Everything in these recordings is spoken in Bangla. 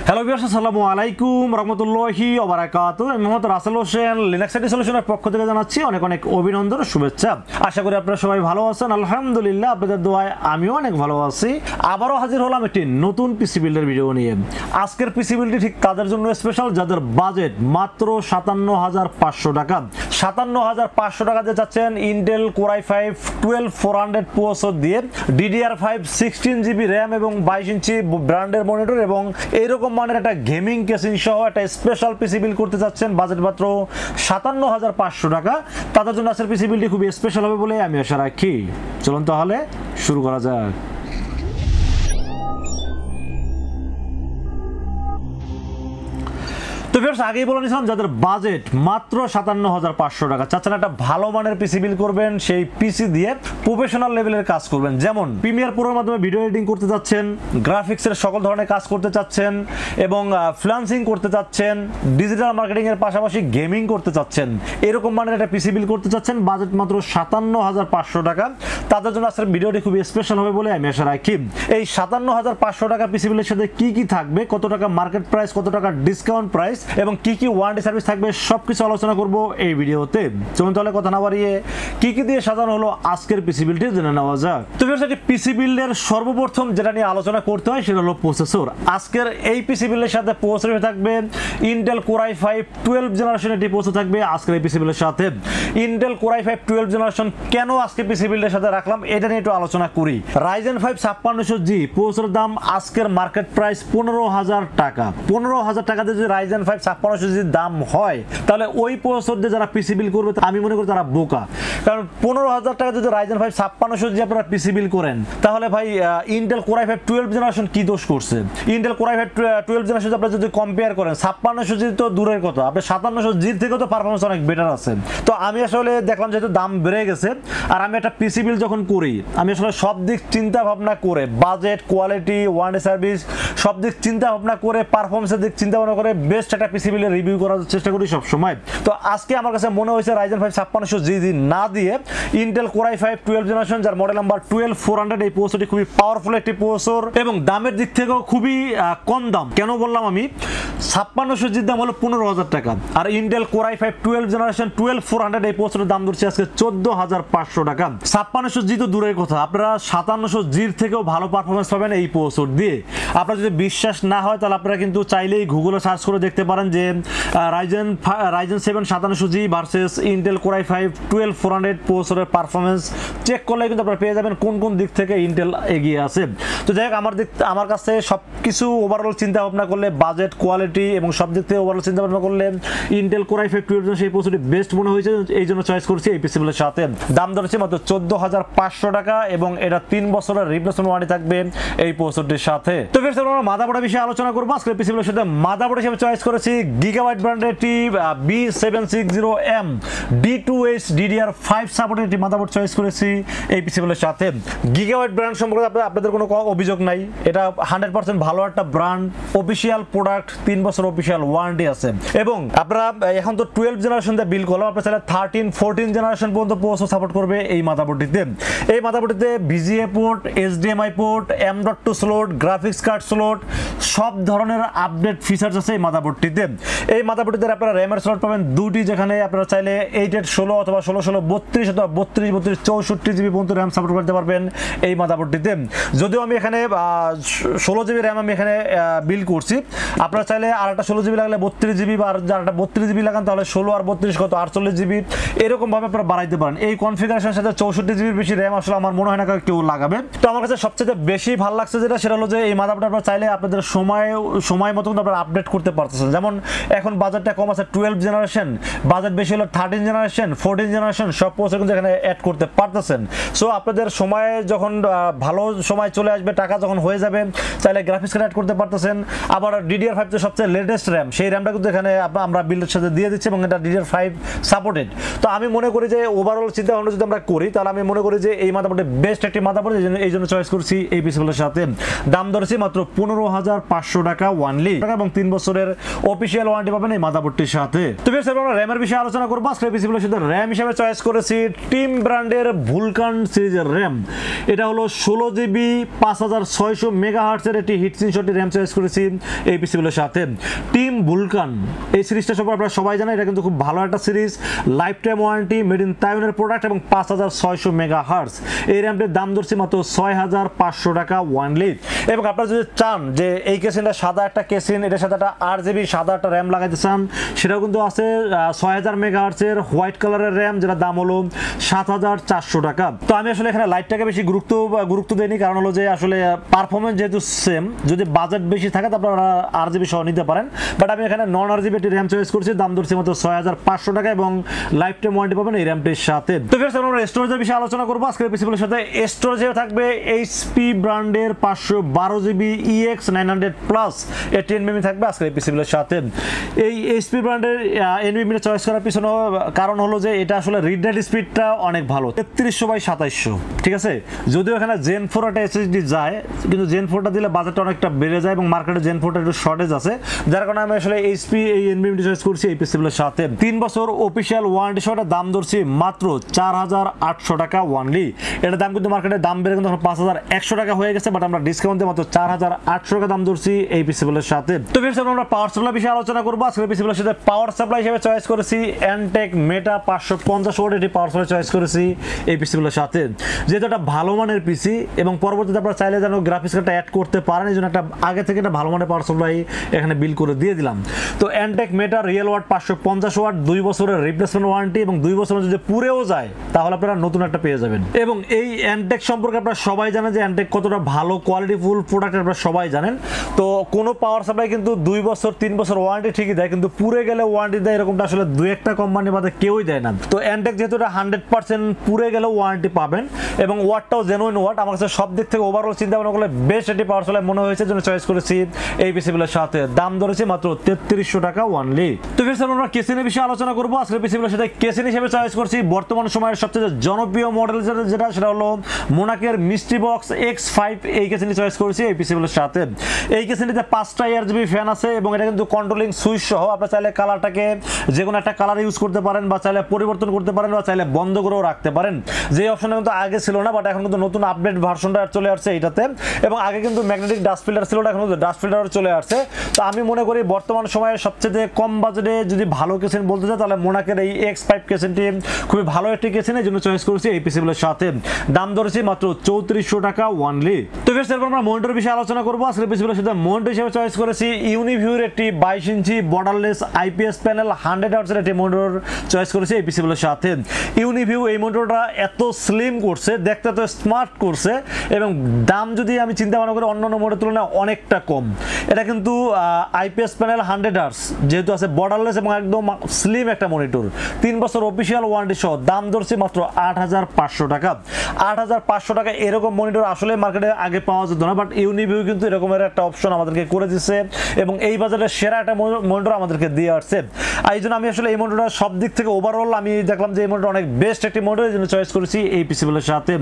হ্যালো ভিউয়ার্স, আসসালামু আলাইকুম রাহমাতুল্লাহি ওয়া বারাকাতুহু। আমি মোহাম্মদ রাসেল হোসেন, লিনাক্স আইটি সলিউশনের পক্ষ থেকে জানাচ্ছি অনেক অনেক অভিনন্দন ও শুভেচ্ছা। আশা করি আপনারা সবাই ভালো আছেন। আলহামদুলিল্লাহ, আপনাদের দোয়ায় আমিও অনেক ভালো আছি। আবারও হাজির হলাম একটি নতুন পিসি বিল্ডের ভিডিও নিয়ে। আজকের পিসি বিল্ডটি ঠিক তাদের জন্য স্পেশাল যাদের বাজেট মাত্র 57,500 টাকা। 57,500 টাকা দিয়ে যাচ্ছেন ইন্টেল কোর i5 12400 প্রসেসর দিয়ে DDR5 16GB র্যাম এবং 22 ইঞ্চি ব্র্যান্ডের মনিটর এবং এইরকম মানের একটা গেমিং কেসিং সহ একটা স্পেশাল পিসি বিল্ড করতে যাচ্ছেন বাজেট মাত্র 57,500 টাকা। তাদের জন্য আজকের পিসি বিল্ডটি খুবই স্পেশাল হবে বলে আমি আশা রাখি। চলুন তাহলে শুরু করা যাক। তো ভিউয়ার্স, আগেই বলে নিয়েছিলাম যাদের বাজেট মাত্র 57,500 টাকা চাচ্ছেন একটা ভালো মানের পিসি বিল্ড করবেন, সেই পিসি দিয়ে প্রফেশনাল লেভেলের কাজ করবেন, যেমন প্রিমিয়ার প্রোর মাধ্যমে ভিডিও এডিটিং করতে চাচ্ছেন, গ্রাফিক্সের সকল ধরনের কাজ করতে চাচ্ছেন এবং ফ্রিল্যান্সিং করতে চাচ্ছেন, ডিজিটাল মার্কেটিং এর পাশাপাশি গেমিং করতে চাচ্ছেন, এরকম মানের একটা পিসি বিল্ড করতে চাচ্ছেন বাজেট মাত্র 57,500 টাকা। তাদের জন্য আজকের ভিডিওটি খুবই স্পেশাল হবে বলে আমি আশা রাখি। এই 57,500 টাকা পিসি বিল্ডের সাথে কি কি থাকবে, কত টাকা মার্কেট প্রাইস, কত টাকা ডিসকাউন্ট প্রাইস এবং কি কি ওয়ারেন্টি সার্ভিস থাকবে সবকিছু আলোচনা করব এই ভিডিওতে। চলুন তাহলে কথা না বাড়িয়ে কি কি দিয়ে সাজানো হলো আজকের পিসি বিল্ডটি জেনে নেওয়া যাক। তো ভিউয়ার্স, এই পিসি বিল্ডের সর্বপ্রথম যেটা নিয়ে আলোচনা করতে হয় সেটা হলো প্রসেসর। আজকের এই পিসি বিল্ডের সাথে প্রসেসর থাকবে ইন্টেল কোর i5 12 জেনারেশনের একটি প্রসেসর থাকবে আজকের এই পিসি বিল্ডের সাথে। ইন্টেল কোর i5 12 জেনারেশন কেন আজকে পিসি বিল্ডের সাথে রাখলাম এটা নিয়ে একটু আলোচনা করি। Ryzen 5 5600G প্রসেসরের দাম আজকের মার্কেট প্রাইস 15,000 টাকা। 15,000 টাকা দিয়ে যদি Ryzen 5 5600G দাম হয় তাহলে ওই প্রসেসর দিয়ে যারা পিসি বিল্ড করবে আমি মনে করি তারা বোকা। কারণ 15,000 টাকা যদি Ryzen 5 5600G আপনারা পিসি বিল্ড করেন তাহলে ভাই ইন্টেল কোর i5 12 জেনারেশন কি দোষ করছে? ইন্টেল কোর i5 12 জেনারেশন আপনারা যদি কম্পেয়ার করেন 5600G তো দূরের কথা, আপনার 5700G থেকেও তো পারফরম্যান্স অনেক বেটার আছে। তো আমি আসলে দেখলাম যেহেতু দাম বেড়ে গেছে আর আমি একটা পিসি বিল্ড যখন করি আমি আসলে সব দিক চিন্তা ভাবনা করে বাজেট, কোয়ালিটি, ওয়ারেন্টি সার্ভিস সব দিক চিন্তা ভাবনা করে পারফরম্যান্সের দিক চিন্তা ভাবনা করে বেস্ট একটা পিসি বিল্ডের রিভিউ করার চেষ্টা করি সব সময়। তো আজকে আমার কাছে মনে হয়েছে Ryzen 5 5600G না দিয়ে ইন্টেল কোর i5 12 জেনারেশন যার মডেল নাম্বার 12400 এই প্রসেসরটি খুবই পাওয়ারফুল একটি প্রসেসর এবং দামের দিক থেকেও খুবই কম দাম। কেন বললাম আমি 5600G দাম হলো 15,000 টাকা আর ইন্টেল কোর i5 12 জেনারেশন 12400 এই প্রসেসরের দাম ধরছে আজকে 14,500 টাকা। 5600G তো দূরের কথা, আপনারা 5700G থেকেও ভালো পারফরম্যান্স পাবেন এই প্রসেসর দিয়ে। আপনারা যদি বিশ্বাস না হয় তাহলে আপনারা কিন্তু চাইলেই গুগলে সার্চ করে দেখতে পারেন যে Ryzen 7 5700G versus Intel core i5 12400 প্রসেসরের পারফরম্যান্স চেক করলে কিন্তু আপনারা পেয়ে যাবেন কোন কোন দিক থেকে ইন্টেল এগিয়ে আছে। তো যাই হোক, আমার কাছে সবকিছু ওভারঅল চিন্তা ভাবনা করলে বাজেট, কোয়ালিটি এবং সব দিক থেকে ওভারঅল চিন্তা ভাবনা করলে ইন্টেল কোর i5 12 সেই প্রসেসরটি বেস্ট মনে হয়েছে, এই জন্য চয়েস করছি এই পিসি বিল্ডের সাথে। দাম ধরেছে মাত্র 14,500 টাকা এবং এটা 3 বছরের রিপ্লেসমেন্ট ওয়ারেন্টি থাকবে এই প্রসেসরটির সাথে। তো ফির আমরা মাদারবোর্ডের বিষয়ে আলোচনা করব। আজকে পিসি বিল্ডের সাথে মাদারবোর্ড হিসেবে চয়েস করেছি Gigabyte ব্র্যান্ডের একটি B760M D2H DDR5 সাপোর্টেড একটি মাদারবোর্ড চয়েস করেছি এই পিসি বিল্ডের সাথে। Gigabyte ব্র্যান্ড সম্পর্কে আপনাদের কোনো অভিযোগ নাই, এটা 100% ভালো একটা ব্র্যান্ড, অফিশিয়াল প্রোডাক্ট, 3 বছর অফিশিয়াল ওয়ারেন্টি আছে এবং আপনারা এখন তো 12 জেনারেশন দিয়ে বিল্ড করলাম, আপনারা চাইলে 13 14 জেনারেশন পর্যন্ত প্রসেসর সাপোর্ট করবে এই মাদারবোর্ডটিতে। এই মাদারবোর্ডটিতে VGA port, HDMI port, M.2 slot, graphics card slot সব ধরনের আপডেট ফিচার্স আছে এই মাদারবোর্ডটিতে। এই মাদারবোর্ডটিতে আপনারা র্যামের স্লট পাবেন দুটি, যেখানে আপনারা চাইলে 8/16 অথবা 16/16 32 অথবা 32/32 64GB পর্যন্ত র্যাম সাপোর্ট করতে পারবেন এই মাদারবোর্ডটিতে। যদিও আমি এখানে 16GB র্যাম আমি এখানে বিল্ড করছি, আপনারা চাইলে আর একটা 16GB লাগলে 32GB বা আর একটা 32GB লাগান তাহলে 16 আর 32 কত 48GB এরকম ভাবে আপনারা বাড়াইতে পারেন। এই কনফিগারেশনের সাথে 64GB বেশি র্যাম আসলে আমার মনে হয় না কেউ লাগাবে। তো আমার কাছে সবচেয়ে বেশি ভালো লাগছে সেটা হলো যে এই মাদারবোর্ড আপনারা চাইলে আপনাদের সময় মতো আপনারা আপডেট করতে পারতেছেন। যেমন এখন বাজেটটা কম আছে 12 জেনারেশন, বাজেট বেশি হলো 13 জেনারেশন 14 জেনারেশন সব প্রসেসর কিন্তু এখানে অ্যাড করতে পারতেছেন। সো আপনাদের সময়ে যখন ভালো সময় চলে আসবে, টাকা যখন হয়ে যাবে চাইলে গ্রাফিক্স কার্ড অ্যাড করতে পারতেছেন। আবার DDR5 তো সব সবচেয়ে লেটেস্ট র্যাম, সেই র্যামটা কিন্তু এখানে আমরা বিল্ডের সাথে দিয়ে দিচ্ছি এবং এটা DDR5 সাপোর্টেড। তো আমি মনে করি যে ওভারঅল চিন্তা ভাবনা যদি আমরা করি তাহলে আমি মনে করি যে এই মাদারবোর্ডে বেস্ট একটি মাদারবোর্ড, এই জন্য চয়েস করছি এই পিসিগুলোর সাথে। দাম ধরেছি মাত্র 15,500 টাকা ওয়ানলি এবং 3 বছরের অফিসিয়াল ওয়ারেন্টি পাবেন এই মাদারবোর্ডটির সাথে। তো বেশ, আমরা র্যামের বিষয়ে আলোচনা করবো। আজকে পিসিগুলোর সাথে র্যাম হিসেবে চয়েস করেছি টিম ব্র্যান্ডের VULCAN সিরিজের র্যাম। এটা হলো 16GB 5600 মেগাহার্টজের একটি হিট স্ক্রিনশট র্যাম চয়েস করেছি এই পিসিগুলোর সাথে। টিম VULCAN এই সিরিজটা সম্পর্কে আপনারা সবাই জানেন, এটা কিন্তু খুব ভালো একটা series, life time warranty, made in তাইওয়ানের প্রোডাক্ট এবং 5600 মেগাহার্টজ। এই র্যামটির দাম ধরছি মাত্র 6500 টাকা ওয়ানলি। এবং আপনারা যদি চান যে এই কেসিনটা সাদা একটা কেসিন, এটার সাথে একটা RGB সাদা একটা র্যাম লাগাইতে চান, সেটাও কিন্তু আছে 6000 মেগাহার্টজের হোয়াইট কালারের র্যাম, যেটা দাম হলো 7400 টাকা। তো আমি আসলে এখানে লাইটটাকে বেশি গুরুত্ব দেইনি, কারণ হলো যে আসলে পারফরমেন্স যেহেতু সেম, যদি বাজেট বেশি থাকে তারপর আপনারা RGB সহ নিতে পারেন। বাট আমি এখানে নন RGB একটি র্যাম চয়েস করছি, দাম ধরছি মাত্র 6500 টাকা এবং লাইফ টাইম ওয়ারেন্টি পাবেন এই র্যামটির সাথে। তো ফ্রেন্ডস, আমরা স্টোরেজের বিষয়ে আলোচনা করবো আজকের পিসিগুলোর সাথে। স্টোরেজে থাকবে HP ব্র্যান্ডের 512GB EX900 প্লাস 18mm থাকবে আজকের এই পিসিগুলোর সাথে। এই HP ব্র্যান্ডের NVMe চয়েস করার পিছনে কারণ হলো যে এটা আসলে রিড রাইট স্পিডটা অনেক ভালো, 3300/2700, ঠিক আছে। যদিও এখানে Gen 4 একটা SSD যায়, কিন্তু Gen 4টা দিলে বাজেটটা অনেকটা বেড়ে যায় এবং মার্কেটে Gen 4টা একটু শর্টেজ আছে, যার কারণে আমি আসলে HP এই NVMe চয়েস করছি এই পিসিগুলোর সাথে। 3 বছর অফিসিয়াল ওয়ারেন্টি সহ দাম ধরছি মাত্র 4800 টাকা ওয়ানলি। এটার দাম কিন্তু মার্কেটে দাম বেড়ে কিন্তু 5100 টাকা হয়ে গেছে, বাট আমরা ডিসকাউন্ট দিয়ে মাত্র 4800 টাকা দাম ধরছি এই পিসিগুলোর সাথে। তো ফ্রেন্ডস, আমরা পাওয়ার সাপ্লাই বিষয়ে আলোচনা করবো আজকের পিসিগুলোর সাথে। পাওয়ার সাপ্লাই হিসেবে চয়েস করেছি Antec Meta 550 ওয়াট এটি পাওয়ার সাপ্লাই চয়েস করেছি এই পিসিগুলোর সাথে। যেহেতু একটা ভালো মানের পিসি এবং পরবর্তীতে আপনারা চাইলে যেন গ্রাফিক্স কার্ডটা অ্যাড করতে পারেন, এই জন্য একটা আগে থেকে একটা ভালো মানের পাওয়ার সাপ্লাই এখানে বিল করে দিয়ে দিলাম। তো Antec Meta real watt 550 watt, 2 বছরের রিপ্লেসমেন্ট ওয়ারেন্টি এবং 2 বছর যদি পুরেও যায় তাহলে আপনারা নতুন একটা পেয়ে যাবেন। এবং এই Antec সম্পর্কে আপনারা সবাই জানেন যে Antec কতটা ভালো কোয়ালিটিফুল প্রোডাক্ট আপনারা সবাই জানেন। তো কোনো পাওয়ার সাপ্লাই কিন্তু 2 বছর 3 বছর ওয়ারেন্টি ঠিকই দেয়, কিন্তু পুরে গেলে ওয়ারেন্টি দেয় এরকমটা আসলে 2-1টা কোম্পানি বাদে কেউই দেয় না। তো Antec যেহেতু এটা 100% পুরে গেলেও ওয়ারেন্টি পাবেন এবং ওয়াটটাও জেনুইন ওয়াট, আমার কাছে সব দিক থেকে ওভারঅল চিন্তা ভাবনা করলে বেস্ট একটি পাওয়ার সাপ্লাই মনে হয়েছে, জন্য চয়েস করেছি এই পিসিগুলোর সাথে। দাম ধরেছি মাত্র 3300 টাকা ওয়ানলি। তো ফ্রেন্ডস, আমরা কেসিনের বিষয়ে আলোচনা করবো আজকের পিসিগুলোর সাথে। কেসিন হিসেবে চয়েস করছি বর্তমান সময়ের সবচেয়ে জনপ্রিয় মডেল যেটা সেটা হলো মোনাকের MysteryBox X5। এই কেসিনটি চয়েস করেছি এই পিসিগুলোর সাথে। এই কেসিনটিতে 5টা ARGB ফ্যান আছে এবং এটা কিন্তু কন্ট্রোলিং সুইচ সহ। আপনারা চাইলে কালারটাকে যে কোনো একটা কালার ইউজ করতে পারেন, বা চাইলে পরিবর্তন করতে পারেন, বা চাইলে বন্ধ করেও রাখতে পারেন। যে অপশনটা কিন্তু আগে ছিল না, বাট এখন কিন্তু নতুন আপডেট ভার্সনটা চলে আসছে এইটাতে। এবং আগে কিন্তু ম্যাগনেটিক ডাস্ট ফিল্টার ছিল না, এখন কিন্তু ডাস্ট ফিল্টার চলে আসছে। তো আমি মনে করি বর্তমান সময়ে সবচেয়ে কম বাজেটে যদি ভালো কেসিন বলতে চাই তাহলে মোনাকের এই X5 কেসিনটি খুবই ভালো একটি কেসিন, এই জন্য চয়েস করেছি এই পিসিগুলোর সাথে। দাম ধরেছি মাত্র 3400 টাকা ওয়ানলি। তো ফ্রেন্ডস, এরপর আমরা মনিটর বিষয়ে আলোচনা করবো আজকের পিসিগুলোর সাথে। মনিটর হিসেবে চয়েস করেছি Uniview একটি 22 ইঞ্চি বর্ডারলেস IPS প্যানেল 100 হার্টজের একটি মনিটর চয়েস করেছি এই পিসিগুলোর সাথে। Uniview এই মনিটরটা এত স্লিম করছে, দেখতে এত স্মার্ট করছে এবং দাম যদি আমি চিন্তা ভাবনা করি অন্যান্য মনিটরের তুলনায় অনেকটা কম। এটা কিন্তু IPS প্যানেল 100 হার্টজ যেহেতু আছে, বর্ডারলেস এবং একদম স্লিম একটা মনিটর, 3 বছর অফিসিয়াল ওয়ারেন্টি সহ। দাম ধরছি মাত্র 8500 টাকা। 8500 টাকা এরকম মনিটর আসলে মার্কেটে আগে পাওয়া যেত না, বাট Uniview কিন্তু এরকমের একটা অপশন আমাদেরকে করে দিচ্ছে এবং এই বাজারে সেরা একটা মনিটর আমাদেরকে দিয়ে আসছে। এই জন্য আমি আসলে এই মনিটরটা সব দিক থেকে ওভারঅল আমি দেখলাম যে এই মনিটর অনেক বেস্ট একটি মনিটর, এই জন্য চয়েস করেছি এই পিসিগুলোর সাথে।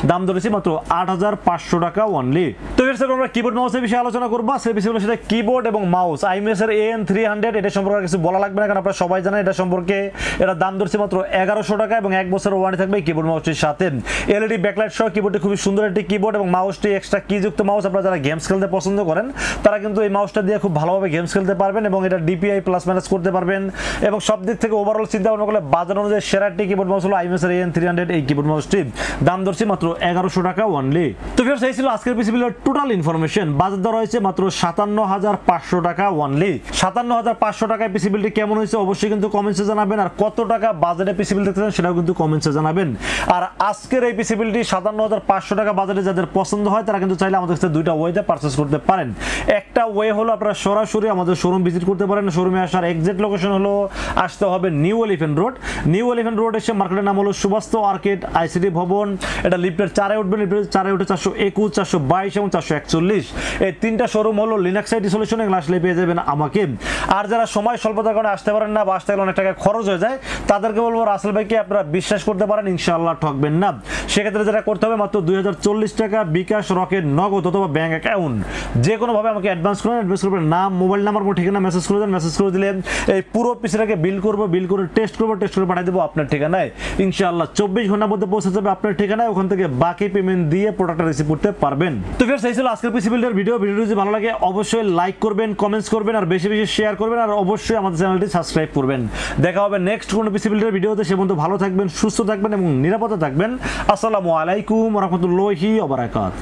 দাম ধরেছি মাত্র 8500 টাকা অনলি। তো এর সাথে আমরা কিবোর্ড মাউসের বিষয়ে আলোচনা করবো সেই পিসিগুলোর সাথে। কিবোর্ড এবং মাউস Imice এর AN300, এটা সম্পর্কে কিছু বলা লাগবে না, কারণ আপনারা সবাই জানেন এটা সম্পর্কে। এটার দাম ধরছি মাত্র 1100 টাকা এবং 1 বছর ওয়ারেন্টি থাকবে কিবোর্ড মাউসটির সাথে। LED ব্যাকলাইট সহ কিবোর্ডটি খুবই সুন্দর একটি কিবোর্ড এবং মাউসটি এক্সট্রা কিযুক্ত মাউস। আপনারা যারা গেমস খেলতে পছন্দ করেন তারা কিন্তু এই মাউসটা দিয়ে খুব ভালোভাবে গেমস খেলতে পারবেন এবং এটা DPI প্লাস মাইনাস করতে পারবেন এবং সব দিক থেকে ওভারঅল চিন্তা ভাবনা করলে বাজার অনুযায়ী সেরা একটি কিবোর্ড মাউস হলো Imice এর AN300 এই কিবোর্ড মাউসটি। দাম ধরছি মাত্র 1100 টাকা অনলি। তো ফ্রেন্ডস, এই ছিল আজকের পিসিবিলের টোটাল ইনফরমেশন। বাজার দর হয়েছে মাত্র 57500 টাকা অনলি। 57500 টাকায় পিসিবিলটি কেমন হয়েছে অবশ্যই কিন্তু কমেন্টসে জানাবেন, আর কত টাকা বাজেটে পিসিবিল দেখতেছেন সেটাও কিন্তু কমেন্টসে জানাবেন। আর আজকের এই পিসিবিলটি 57500 টাকা বাজেটে যাদের পছন্দ হয় তারা কিন্তু চাইলে আমাদের কাছে দুইটা ওয়েতে পারচেজ করতে পারেন। একটা ওয়ে হলো আপনারা সরাসরি আমাদের শোরুম ভিজিট করতে পারেন। শোরুমে আসার এক্সাক্ট লোকেশন হলো আসতে হবে new elephant road. New elephant road এসে মার্কেটের নাম হলো সুভাস্তু আর্কেড ICT ভবন। এটা লিফটের 4-এ উঠবেন, লিফটের 4-এ উঠে 421, 422 এবং 441। এই তিনটা শোরুম হলো লিনাক্স IT সলিউশন এবং আসলে পেয়ে যাবেন আমাকে। আর যারা সময় স্বল্পতার কারণে আসতে পারেন না বা আসতে গেলে অনেক টাকা খরচ হয়ে যায়, তাদেরকে বলবো রাসেল ভাইকে আপনারা বিশ্বাস করতে পারেন, ইনশাআল্লাহ ঠকবেন না। সেক্ষেত্রে যেটা করতে হবে, মাত্র 2040 টাকা বিকাশ, রকেট, নগদ অথবা ব্যাংক অ্যাকাউন্ট যে কোনোভাবে আমাকে অ্যাডভান্স করেন। অ্যাডভান্স করবেন নাম, মোবাইল নাম্বার, ঠিকানা মেসেজ করে দেন। মেসেজ করে দিলে এই পুরো পিসিটাকে বিল করবো, বিল করে টেস্ট করবো, টেস্ট করে পাঠিয়ে দেবো আপনার ঠিকানায়। ইনশাআল্লাহ 24 ঘন্টার মধ্যে পৌঁছে যাবে আপনার ঠিকানায়। ওখান থেকে বাকি পেমেন্ট দিয়ে প্রোডাক্টটা রিসিভ করতে পারবেন। তো ফ্রেন্ডস, এই ছিল আজকের পিসি বিল্ডের ভিডিও। ভিডিওটি যদি ভালো লাগে অবশ্যই লাইক করবেন, কমেন্টস করবেন, আর বেশি বেশি শেয়ার করবেন, আর অবশ্যই আমাদের চ্যানেলটি সাবস্ক্রাইব করবেন। দেখা হবে নেক্সট কোনো পিসি বিল্ডের ভিডিওতে। সে পর্যন্ত ভালো থাকবেন, সুস্থ থাকবেন এবং নিরাপদে থাকবেন। আসসালামু আলাইকুম ওয়া রাহমাতুল্লাহি ওয়া বারাকাতুহু।